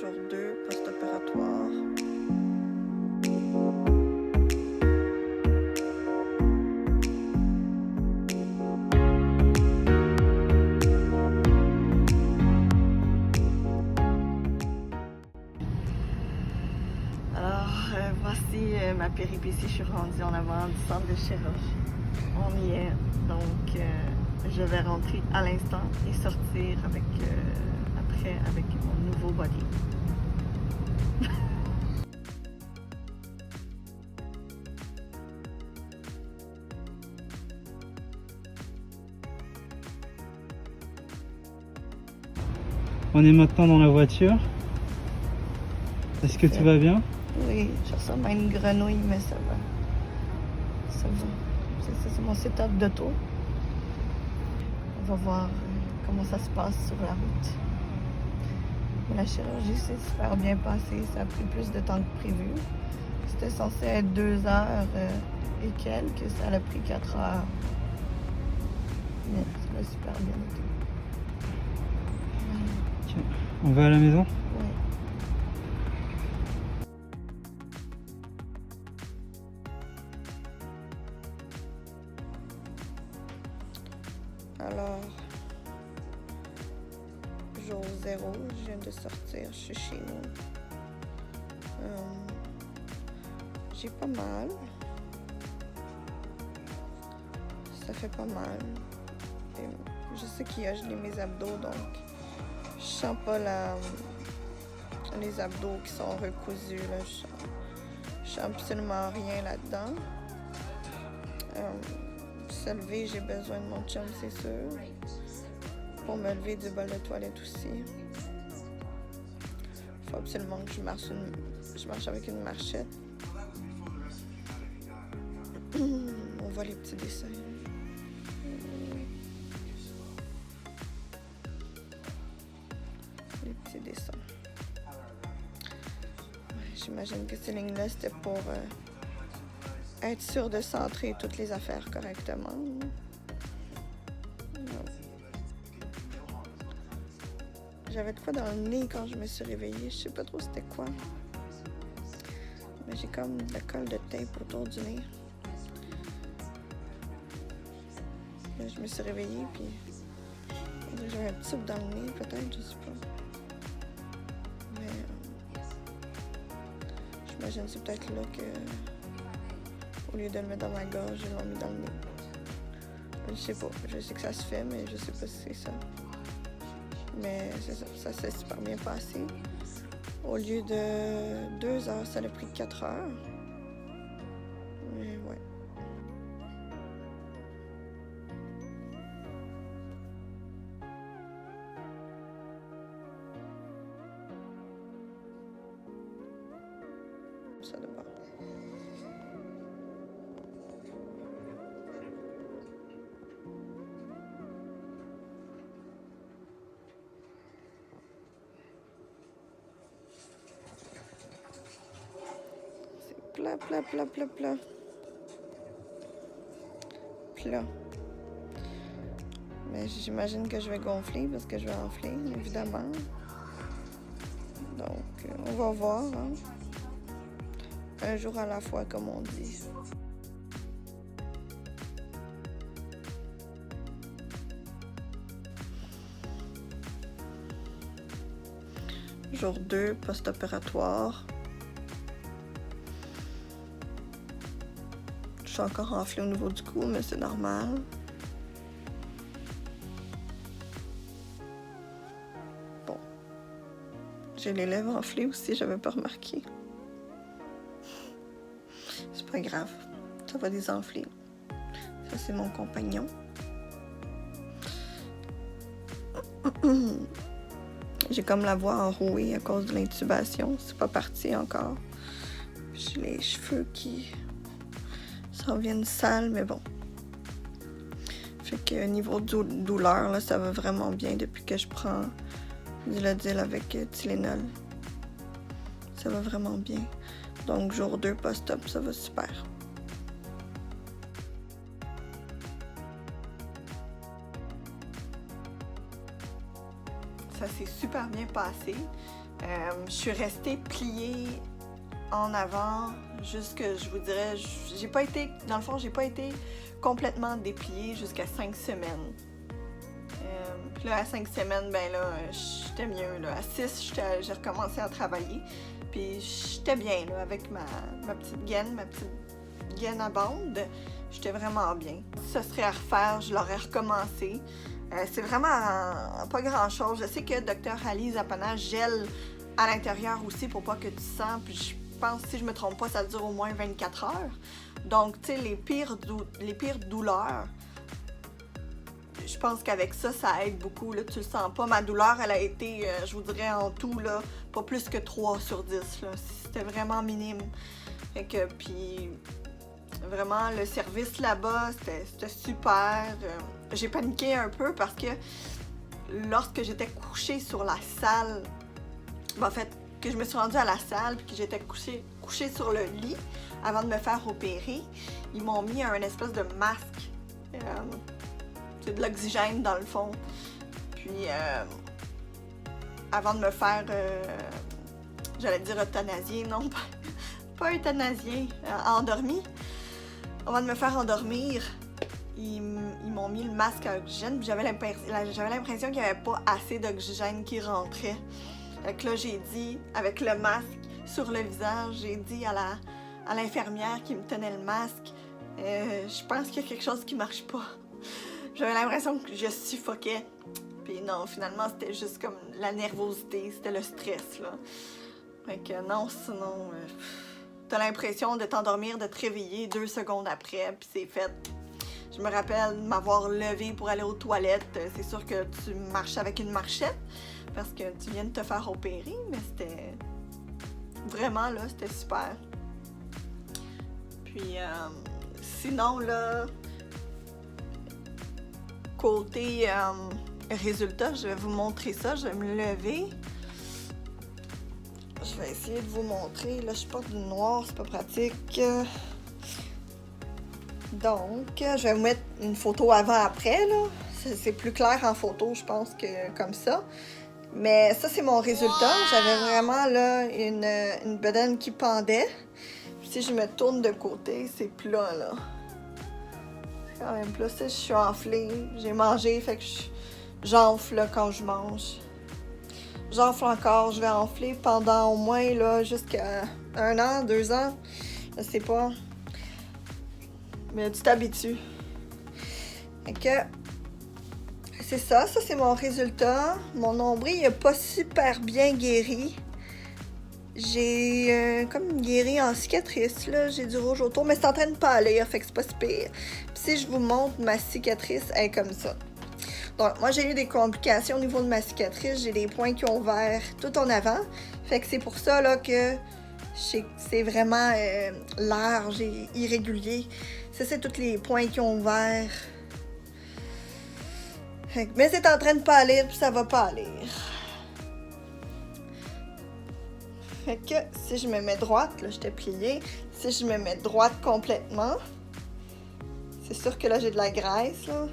Jour 2, post-opératoire. Alors, voici ma péripétie. Je suis rendue en avant du centre de chirurgie. On y est. Donc, je vais rentrer à l'instant et sortir avec, après avec mon nouveau body. On est maintenant dans la voiture. Est-ce que tout va bien? Oui, je ressemble à une grenouille, mais ça va. Ça va. C'est mon setup d'auto. On va voir comment ça se passe sur la route. La chirurgie s'est super bien passée. Ça a pris plus de temps que prévu. C'était censé être 2 heures et quelques. Ça a pris 4 heures. Mais ça a super bien été. Okay. On va à la maison? Oui. Alors, jour 0, je viens de sortir, je suis chez nous. J'ai pas mal. Ça fait pas mal. Et je sais qu'il y a gelé mes abdos, donc je sens pas les abdos qui sont recousus. Là. Je sens absolument rien là-dedans. Se lever, j'ai besoin de mon chum, c'est sûr. Pour me lever du bol de toilette aussi. Il faut absolument que je marche avec une marchette. On voit les petits dessins. Les petits dessins. J'imagine que ces lignes-là, c'était pour être sûr de centrer toutes les affaires correctement. J'avais de quoi dans le nez quand je me suis réveillée. Je sais pas trop c'était quoi. Mais j'ai comme de la colle de tape autour du nez. Là, je me suis réveillée, puis j'avais un petit soupe dans le nez, peut-être, je sais pas. Mais j'imagine que c'est peut-être là que, au lieu de le mettre dans ma gorge, ils l'ont mis dans le nez. Je sais pas. Je sais que ça se fait, mais je sais pas si c'est ça. Mais c'est ça, ça s'est super bien passé. Au lieu de 2 heures, ça a pris 4 heures. Mais ouais. Ça d'abord. Plat, plat, plat, plat, plat. Plat. Mais j'imagine que je vais gonfler parce que je vais enfler, évidemment. Donc, on va voir. Hein? Un jour à la fois, comme on dit. Jour 2, post-opératoire. Je suis encore enflée au niveau du cou, mais c'est normal. Bon. J'ai les lèvres enflées aussi, j'avais pas remarqué. C'est pas grave, ça va désenfler. Ça, c'est mon compagnon. J'ai comme la voix enrouée à cause de l'intubation. C'est pas parti encore. J'ai les cheveux qui s'en viennent sales, mais bon. Fait que niveau douleur, là, ça va vraiment bien depuis que je prends du Lodil avec Tylenol. Ça va vraiment bien. Donc, jour 2 post-op, ça va super. Ça s'est super bien passé. Je suis restée pliée en avant jusque, je vous dirais, j'ai pas été complètement dépliée jusqu'à 5 semaines. Puis là, à 5 semaines, ben là, j'étais mieux. Là. À 6, j'ai recommencé à travailler. Puis j'étais bien là, avec ma petite gaine à bande. J'étais vraiment bien. Si ce serait à refaire, je l'aurais recommencé. C'est vraiment pas grand-chose. Je sais que Dr. Ali Zapana gèle à l'intérieur aussi pour pas que tu sens. Puis je pense, si je me trompe pas, ça dure au moins 24 heures. Donc, tu sais, les pires douleurs, je pense qu'avec ça, ça aide beaucoup. Là, tu le sens pas. Ma douleur, elle a été, je vous dirais en tout, là, pas plus que 3 sur 10. Là. C'était vraiment minime. Fait que, puis, vraiment, le service là-bas, c'était super. J'ai paniqué un peu parce que lorsque j'étais couchée sur la salle, en fait, que je me suis rendue à la salle puis que j'étais couchée sur le lit avant de me faire opérer, ils m'ont mis un espèce de masque. C'est de l'oxygène dans le fond. Puis, avant de me faire, j'allais dire euthanasier, non, pas euthanasier, endormi. Avant de me faire endormir, ils m'ont mis le masque à oxygène. J'avais l'impression qu'il n'y avait pas assez d'oxygène qui rentrait. Donc là, j'ai dit, avec le masque sur le visage, j'ai dit à l'infirmière qui me tenait le masque, je pense qu'il y a quelque chose qui marche pas. J'avais l'impression que je suffoquais. Puis non, finalement, c'était juste comme la nervosité, c'était le stress, là. Fait que non, sinon, t'as l'impression de t'endormir, de te réveiller 2 secondes après, puis c'est fait. Je me rappelle m'avoir levée pour aller aux toilettes. C'est sûr que tu marches avec une marchette parce que tu viens de te faire opérer, mais c'était vraiment, là, c'était super. Puis, sinon, là, côté résultat, je vais vous montrer ça. Je vais me lever. Je vais essayer de vous montrer. Là, je porte du noir, c'est pas pratique. Donc, je vais vous mettre une photo avant-après, là. C'est plus clair en photo, je pense, que comme ça. Mais ça, c'est mon résultat. J'avais vraiment, là, une bedaine qui pendait. Puis si je me tourne de côté, c'est plat, là. C'est quand même plat. Je suis enflée. J'ai mangé, fait que j'enfle, là, quand je mange. J'enfle encore. Je vais enfler pendant au moins, là, jusqu'à 1 an, 2 ans. Je sais pas. Mais tu t'habitues. Fait que c'est ça. Ça, c'est mon résultat. Mon nombril n'a pas super bien guéri. J'ai comme guéri en cicatrice, là. J'ai du rouge autour, mais c'est en train de pâlir, fait que c'est pas si pire. Puis si je vous montre ma cicatrice, elle est comme ça. Donc, moi, j'ai eu des complications au niveau de ma cicatrice. J'ai des points qui ont ouvert tout en avant. Fait que c'est pour ça, là, que c'est vraiment large et irrégulier. Ça, c'est tous les points qui ont ouvert. Mais c'est en train de pâlir, puis ça va pâlir. Fait que si je me mets droite, là, j'étais pliée. Si je me mets droite complètement, c'est sûr que là, j'ai de la graisse, là.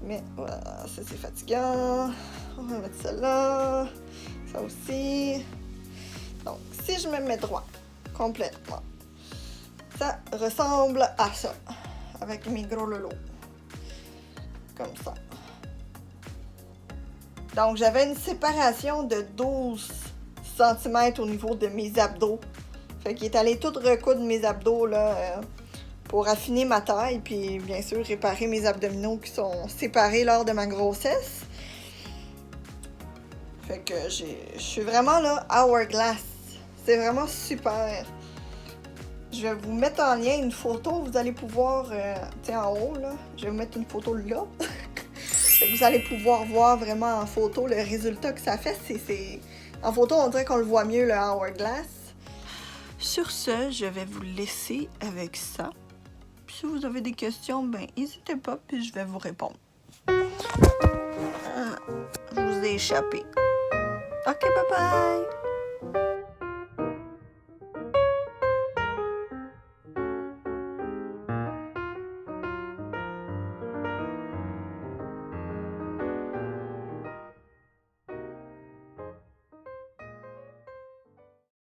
Mais voilà, ça, c'est fatigant. On va mettre ça là. Ça aussi. Donc, si je me mets droite complètement, ça ressemble à ça, avec mes gros lolos. Comme ça. Donc, j'avais une séparation de 12 cm au niveau de mes abdos. Fait qu'il est allé tout recoudre mes abdos, là, pour affiner ma taille, puis bien sûr, réparer mes abdominaux qui sont séparés lors de ma grossesse. Fait que je suis vraiment, là, hourglass. C'est vraiment super. Je vais vous mettre en lien une photo, vous allez pouvoir, tu sais, en haut, là, je vais vous mettre une photo là. Fait que vous allez pouvoir voir vraiment en photo le résultat que ça fait. En photo, on dirait qu'on le voit mieux, le hourglass. Sur ce, je vais vous laisser avec ça. Puis si vous avez des questions, ben n'hésitez pas, puis je vais vous répondre. Je vous ai échappé. Ok, bye bye!